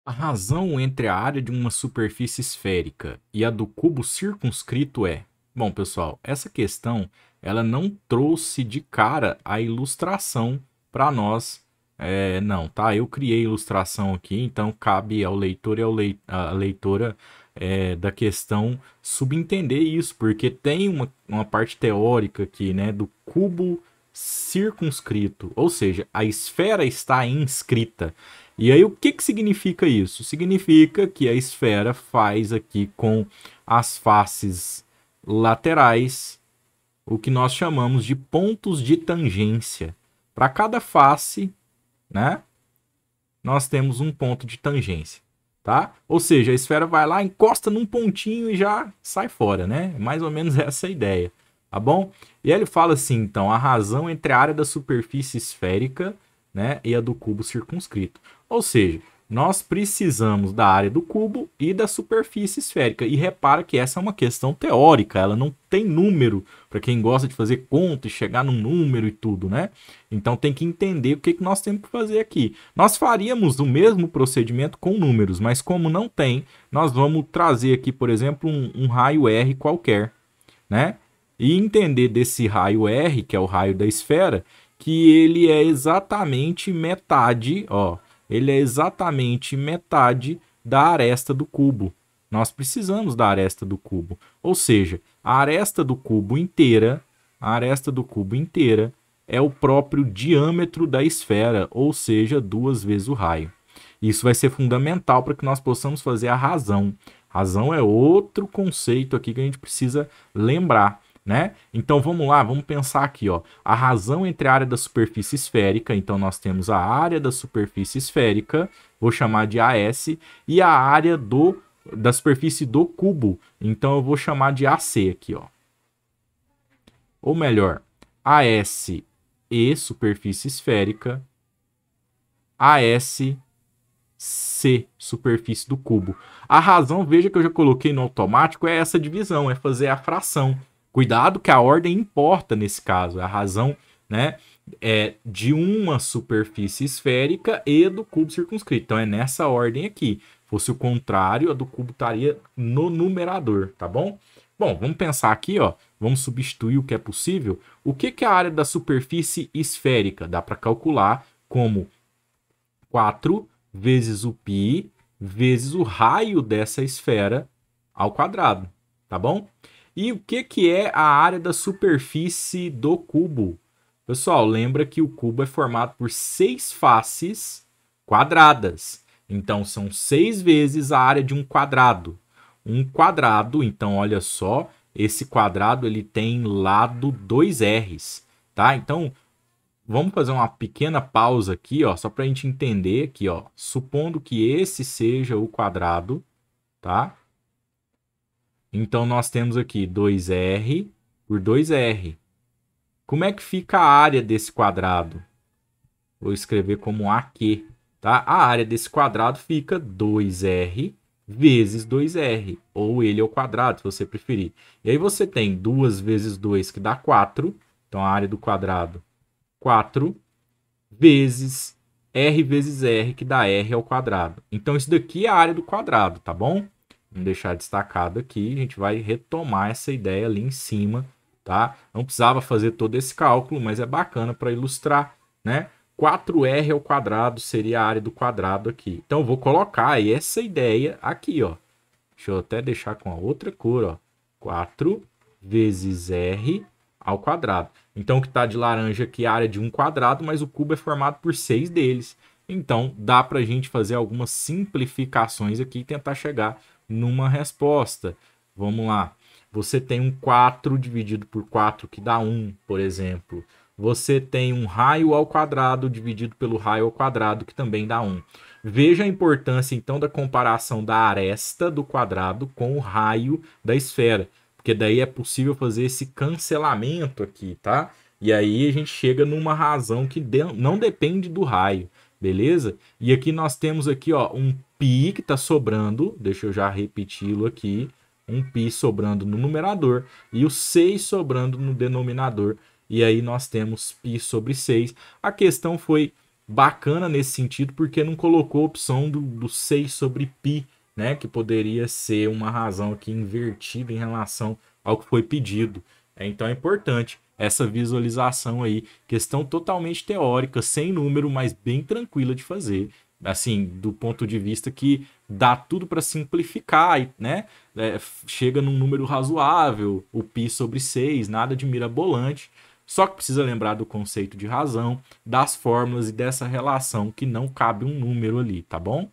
A razão entre a área de uma superfície esférica e a do cubo circunscrito é... Bom, pessoal, essa questão ela não trouxe de cara a ilustração para nós. Não, tá? Eu criei a ilustração aqui, então cabe ao leitor e à leitora da questão subentender isso, porque tem uma parte teórica aqui, né, do cubo circunscrito, ou seja, a esfera está inscrita. E aí, o que, que significa isso? Significa que a esfera faz aqui com as faces laterais o que nós chamamos de pontos de tangência. Para cada face, né, nós temos um ponto de tangência, tá? Ou seja, a esfera vai lá, encosta num pontinho e já sai fora, né? Mais ou menos essa é a ideia, tá bom? E aí ele fala assim, então, a razão entre a área da superfície esférica, né, e a do cubo circunscrito. Ou seja, nós precisamos da área do cubo e da superfície esférica. E repara que essa é uma questão teórica, ela não tem número, para quem gosta de fazer conta e chegar num número e tudo, né? Então tem que entender o que nós temos que fazer aqui. Nós faríamos o mesmo procedimento com números, mas como não tem, nós vamos trazer aqui, por exemplo, um raio R qualquer, né? E entender desse raio R, que é o raio da esfera, que ele é exatamente metade, ó, ele é exatamente metade da aresta do cubo. Nós precisamos da aresta do cubo. Ou seja, a aresta do cubo inteira, é o próprio diâmetro da esfera, ou seja, 2 vezes o raio. Isso vai ser fundamental para que nós possamos fazer a razão. Razão é outro conceito aqui que a gente precisa lembrar, né? Então vamos lá, vamos pensar aqui, ó. A razão entre a área da superfície esférica, então nós temos a área da superfície esférica, vou chamar de AS, e a área da superfície do cubo, então eu vou chamar de AC aqui, ó. Ou melhor, AS e superfície esférica, AS C, superfície do cubo. A razão, veja que eu já coloquei no automático, é essa divisão, é fazer a fração. Cuidado que a ordem importa nesse caso, a razão, né, é de uma superfície esférica e do cubo circunscrito. Então é nessa ordem aqui. Fosse o contrário, a do cubo estaria no numerador, tá bom? Bom, vamos pensar aqui, ó. Vamos substituir o que é possível. O que é a área da superfície esférica? Dá para calcular como 4 vezes o π vezes o raio dessa esfera ao quadrado, tá bom? E o que é a área da superfície do cubo? Pessoal, lembra que o cubo é formado por 6 faces quadradas. Então, são 6 vezes a área de um quadrado. Um quadrado, então, olha só, esse quadrado ele tem lado 2Rs, tá? Então, vamos fazer uma pequena pausa aqui, ó, só para a gente entender aqui, ó. Supondo que esse seja o quadrado, tá? Então, nós temos aqui 2R por 2R. Como é que fica a área desse quadrado? Vou escrever como AQ, tá? A área desse quadrado fica 2R vezes 2R, ou ele ao quadrado, se você preferir. E aí você tem 2 vezes 2, que dá 4. Então, a área do quadrado, 4 vezes R vezes R, que dá R ao quadrado. Então, isso daqui é a área do quadrado, tá bom? Vamos deixar destacado aqui. A gente vai retomar essa ideia ali em cima, tá? Não precisava fazer todo esse cálculo, mas é bacana para ilustrar, né? 4R ao quadrado seria a área do quadrado aqui. Então, eu vou colocar essa ideia aqui, ó. Deixa eu até deixar com a outra cor, ó. 4 vezes R ao quadrado. Então, o que está de laranja aqui é a área de um quadrado, mas o cubo é formado por 6 deles. Então, dá para a gente fazer algumas simplificações aqui e tentar chegar numa resposta. Vamos lá. Você tem um 4 dividido por 4, que dá 1, por exemplo. Você tem um raio ao quadrado dividido pelo raio ao quadrado, que também dá 1. Veja a importância, então, da comparação da aresta do quadrado com o raio da esfera, porque daí é possível fazer esse cancelamento aqui, tá? E aí a gente chega numa razão que não depende do raio, beleza? E aqui nós temos aqui, ó, um π que está sobrando, deixa eu já repeti-lo aqui, um π sobrando no numerador e o 6 sobrando no denominador. E aí nós temos π sobre 6. A questão foi bacana nesse sentido porque não colocou a opção do 6 sobre π, né? Que poderia ser uma razão aqui invertida em relação ao que foi pedido. Então é importante essa visualização aí, questão totalmente teórica, sem número, mas bem tranquila de fazer. Assim, do ponto de vista que dá tudo para simplificar, né? Chega num número razoável, o π sobre 6, nada de mirabolante. Só que precisa lembrar do conceito de razão, das fórmulas e dessa relação que não cabe um número ali, tá bom?